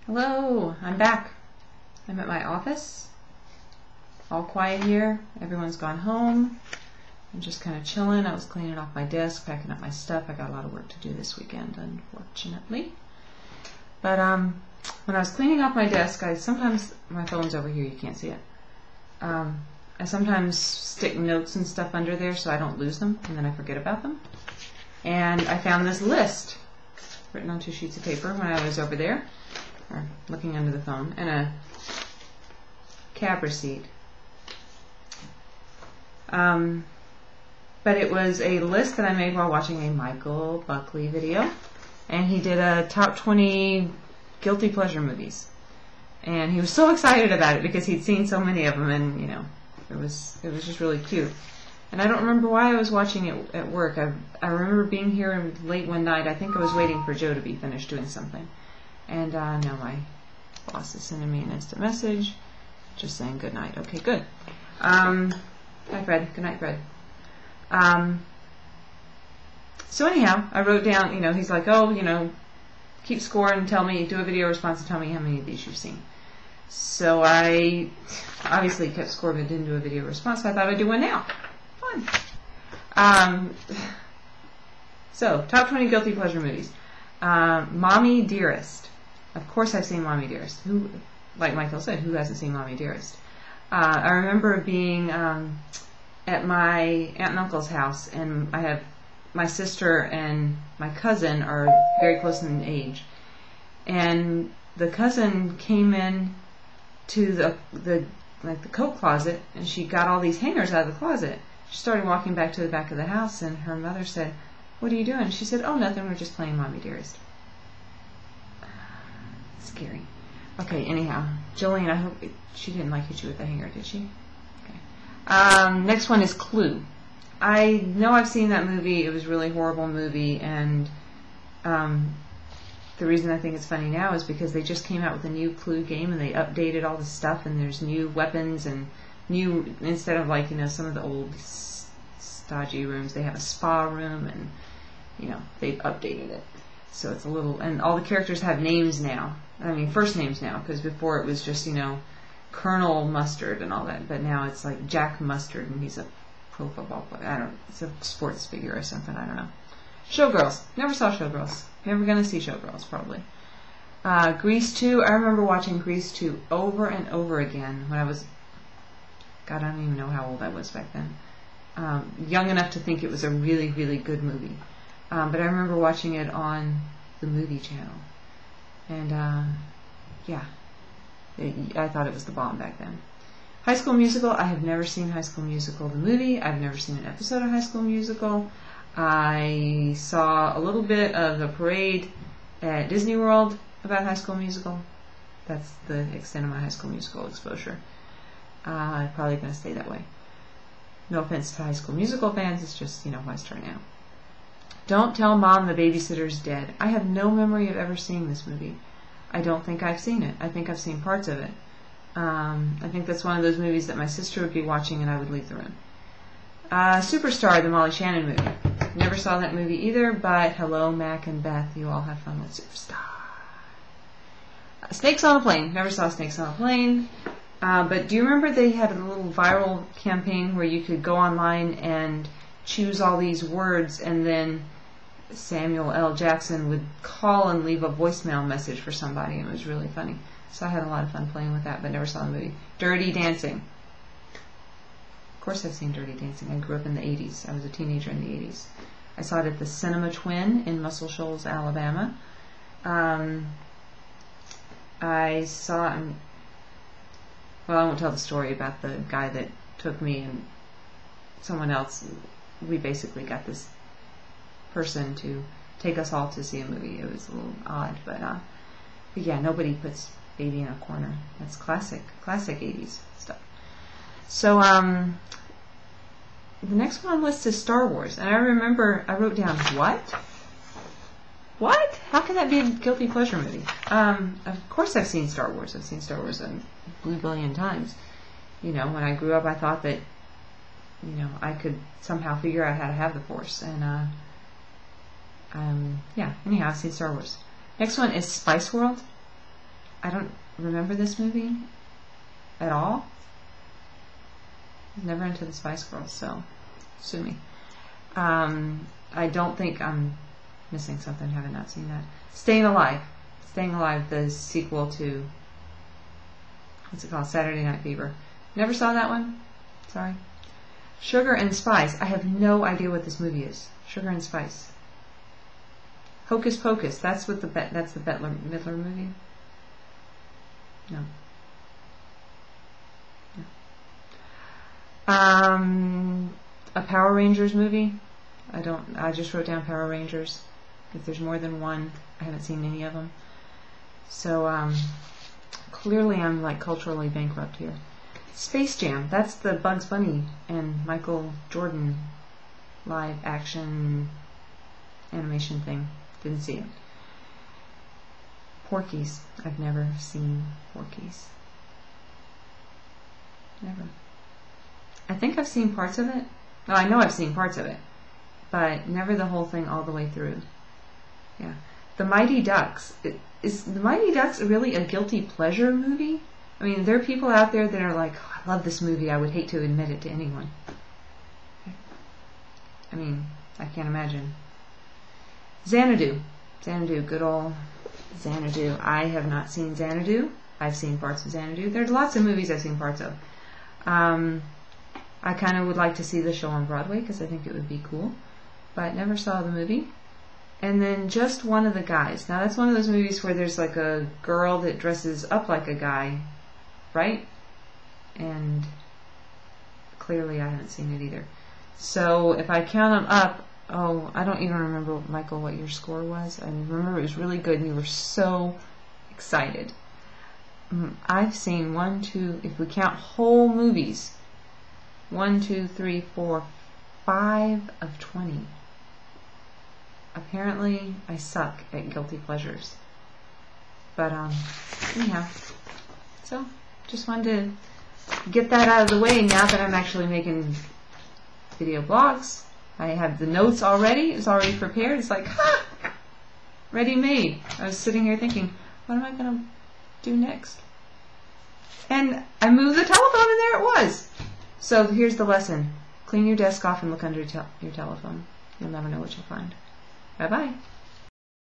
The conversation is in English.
Hello, I'm back. I'm at my office. All quiet here. Everyone's gone home. I'm just kind of chilling. I was cleaning off my desk, packing up my stuff. I got a lot of work to do this weekend, unfortunately. But when I was cleaning off my desk, sometimes my phone's over here. You can't see it. I sometimes stick notes and stuff under there so I don't lose them, and then I forget about them. And I found this list written on 2 sheets of paper when I was over there, or looking under the phone, and a cab receipt. But it was a list that I made while watching a Michael Buckley video, and he did a top 20 guilty pleasure movies. And he was so excited about it because he'd seen so many of them, and you know, it was just really cute. And I don't remember why I was watching it at work. I remember being here late one night. I think I was waiting for Joe to be finished doing something. And now my boss is sending me an instant message just saying good night. Okay, good. Hi, Fred. Good night, Fred. So anyhow, I wrote down, he's like, oh, keep score and tell me, do a video response and tell me how many of these you've seen. So I obviously kept score but didn't do a video response, so I thought I'd do one now. Fun. So, top 20 guilty pleasure movies. Mommy Dearest. Of course I've seen Mommy Dearest. Who, like Michael said, who hasn't seen Mommy Dearest? I remember being at my aunt and uncle's house, and I have my sister and my cousin are very close in age, and the cousin came in to the coat closet, and she got all these hangers out of the closet. She started walking back to the back of the house, and her mother said, "What are you doing?" She said, "Oh, nothing, we're just playing Mommy Dearest." Scary. Okay, anyhow, Jillian, I hope she didn't hit you with the hanger, did she? Okay. Next one is Clue. I know I've seen that movie. It was a really horrible movie, and the reason I think it's funny now is because they just came out with a new Clue game, and they updated all the stuff, and there's new weapons and new, instead of some of the old stodgy rooms, they have a spa room, and they've updated it. So it's a little, and all the characters have names now. I mean, first names now, because before it was just, Colonel Mustard and all that, but now it's like Jack Mustard, and he's a pro football player. I don't know, it's a sports figure or something, I don't know. Showgirls. Never saw Showgirls. Never gonna see Showgirls, probably. Grease 2. I remember watching Grease 2 over and over again when I was, God, I don't even know how old I was back then. Young enough to think it was a really, really good movie. But I remember watching it on the movie channel. And, yeah. I thought it was the bomb back then. High School Musical. I have never seen High School Musical, the movie. I've never seen an episode of High School Musical. I saw a little bit of the parade at Disney World about High School Musical. That's the extent of my High School Musical exposure. I'm probably going to stay that way. No offense to High School Musical fans, it's just, why start now? Don't Tell Mom the Babysitter's Dead. I have no memory of ever seeing this movie. I don't think I've seen it. I think I've seen parts of it. I think that's one of those movies that my sister would be watching and I would leave the room. Superstar, the Molly Shannon movie. Never saw that movie either, but hello, Mac and Beth. You all have fun with Superstar. Snakes on a Plane. Never saw Snakes on a Plane. But do you remember they had a little viral campaign where you could go online and choose all these words, and then Samuel L. Jackson would call and leave a voicemail message for somebody, and it was really funny. So I had a lot of fun playing with that, but never saw the movie. Dirty Dancing. Of course I've seen Dirty Dancing. I grew up in the 80s. I was a teenager in the 80s. I saw it at the Cinema Twin in Muscle Shoals, Alabama. I saw, well, I won't tell the story about the guy that took me and someone else. We basically got this person to take us all to see a movie. It was a little odd, but yeah, nobody puts baby in a corner. That's classic 80s stuff. So the next one on the list is Star Wars, and I remember I wrote down, what? How can that be a guilty pleasure movie? Of course I've seen Star Wars. I've seen Star Wars a blue billion times. When I grew up, I thought that I could somehow figure out how to have the Force, and yeah, anyhow, I've seen Star Wars. Next one is Spice World. I don't remember this movie at all. I was never into the Spice Girls, so sue me. I don't think I'm missing something, having not seen that. Staying Alive. Staying Alive, the sequel to, what's it called? Saturday Night Fever. Never saw that one. Sorry. Sugar and Spice. I have no idea what this movie is. Sugar and Spice. Hocus Pocus. That's what that's the Bette Midler movie. No. A Power Rangers movie. I just wrote down Power Rangers. If there's more than one, I haven't seen any of them. So clearly I'm like culturally bankrupt here. Space Jam. That's the Bugs Bunny and Michael Jordan live action animation thing. Didn't see it. Porky's. I've never seen Porky's. Never. I think I've seen parts of it. No, I know I've seen parts of it, but never the whole thing all the way through. Yeah. The Mighty Ducks. Is The Mighty Ducks really a guilty pleasure movie? I mean, there are people out there that are like, oh, I love this movie. I would hate to admit it to anyone. I mean, I can't imagine. Xanadu. Xanadu, good old Xanadu. I have not seen Xanadu. I've seen parts of Xanadu. There's lots of movies I've seen parts of. I kind of would like to see the show on Broadway because I think it would be cool, but never saw the movie. And then Just One of the Guys. Now that's one of those movies where there's like a girl that dresses up like a guy, right? And clearly I haven't seen it either. So if I count them up, oh, I don't even remember, Michael, what your score was. I remember it was really good and you were so excited. I've seen 1, 2, if we count whole movies, 1, 2, 3, 4, 5 of 20. Apparently, I suck at guilty pleasures. But, anyhow. So, just wanted to get that out of the way now that I'm actually making video blogs. I have the notes already. It's already prepared. It's like, ha! Ready-made. I was sitting here thinking, what am I going to do next? And I moved the telephone and there it was. So here's the lesson. Clean your desk off and look under your telephone. You'll never know what you'll find. Bye-bye.